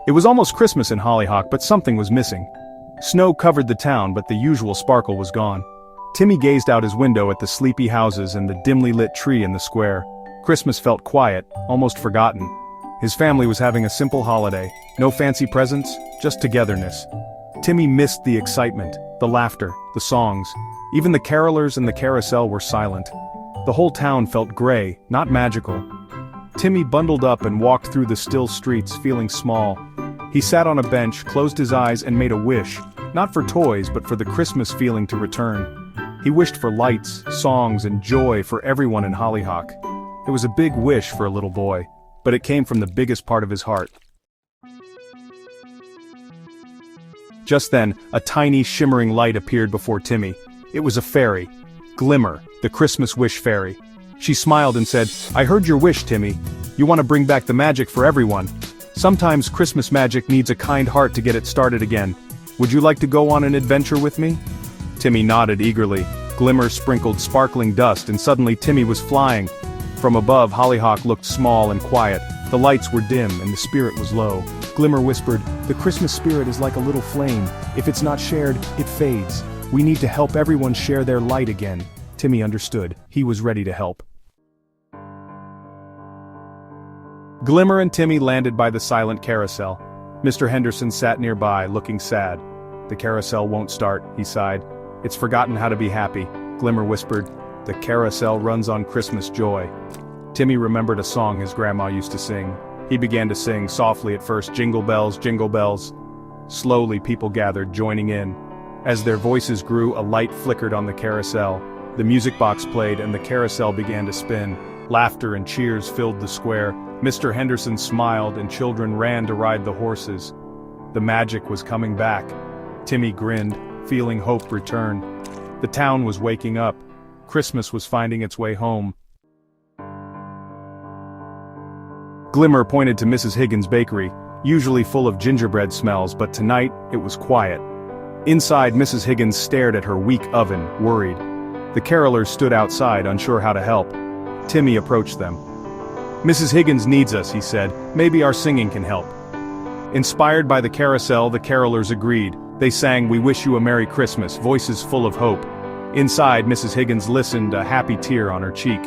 It was almost Christmas in Hollyhock, but something was missing. Snow covered the town, but the usual sparkle was gone. Timmy gazed out his window at the sleepy houses and the dimly lit tree in the square. Christmas felt quiet, almost forgotten. His family was having a simple holiday. No fancy presents, just togetherness. Timmy missed the excitement, the laughter, the songs. Even the carolers and the carousel were silent. The whole town felt gray, not magical. Timmy bundled up and walked through the still streets, feeling small. He sat on a bench, closed his eyes and made a wish, not for toys but for the Christmas feeling to return. He wished for lights, songs and joy for everyone in Hollyhock. It was a big wish for a little boy, but it came from the biggest part of his heart. Just then, a tiny shimmering light appeared before Timmy. It was a fairy. Glimmer, the Christmas wish fairy. She smiled and said, "I heard your wish, Timmy. You want to bring back the magic for everyone. Sometimes Christmas magic needs a kind heart to get it started again. Would you like to go on an adventure with me?" Timmy nodded eagerly. Glimmer sprinkled sparkling dust and suddenly Timmy was flying. From above, Hollyhock looked small and quiet. The lights were dim and the spirit was low. Glimmer whispered, "The Christmas spirit is like a little flame. If it's not shared, it fades. We need to help everyone share their light again." Timmy understood. He was ready to help. Glimmer and Timmy landed by the silent carousel. Mr. Henderson sat nearby, looking sad. "The carousel won't start," he sighed. "It's forgotten how to be happy." Glimmer whispered, "The carousel runs on Christmas joy." Timmy remembered a song his grandma used to sing. He began to sing, softly at first, "Jingle bells, jingle bells." Slowly people gathered, joining in. As their voices grew, a light flickered on the carousel. The music box played and the carousel began to spin. Laughter and cheers filled the square. Mr. Henderson smiled and children ran to ride the horses. The magic was coming back. Timmy grinned, feeling hope return. The town was waking up. Christmas was finding its way home. Glimmer pointed to Mrs. Higgins' bakery, usually full of gingerbread smells, but tonight it was quiet. Inside, Mrs. Higgins stared at her weak oven, worried. The carolers stood outside, unsure how to help. Timmy approached them. "Mrs. Higgins needs us," he said. "Maybe our singing can help." Inspired by the carousel, the carolers agreed. They sang "We Wish You a Merry Christmas," voices full of hope. Inside, Mrs. Higgins listened, a happy tear on her cheek.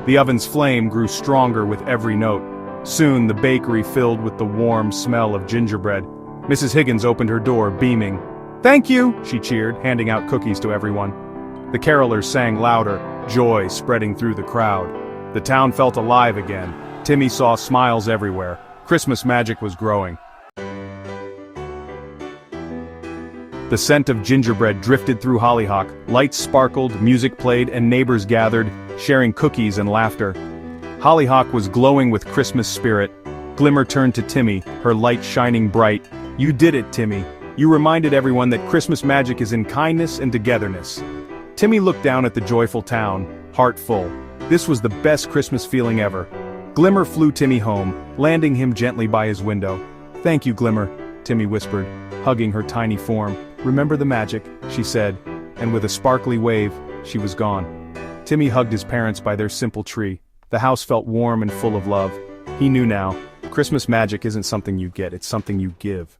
The oven's flame grew stronger with every note. Soon the bakery filled with the warm smell of gingerbread. Mrs. Higgins opened her door, beaming. "Thank you," she cheered, handing out cookies to everyone. The carolers sang louder, joy spreading through the crowd. The town felt alive again. Timmy saw smiles everywhere. Christmas magic was growing. The scent of gingerbread drifted through Hollyhock, lights sparkled, music played, and neighbors gathered, sharing cookies and laughter. Hollyhock was glowing with Christmas spirit. Glimmer turned to Timmy, her light shining bright. "You did it, Timmy. You reminded everyone that Christmas magic is in kindness and togetherness." Timmy looked down at the joyful town, heart full. This was the best Christmas feeling ever. Glimmer flew Timmy home, landing him gently by his window. "Thank you, Glimmer," Timmy whispered, hugging her tiny form. "Remember the magic," she said, and with a sparkly wave, she was gone. Timmy hugged his parents by their simple tree. The house felt warm and full of love. He knew now, Christmas magic isn't something you get, it's something you give.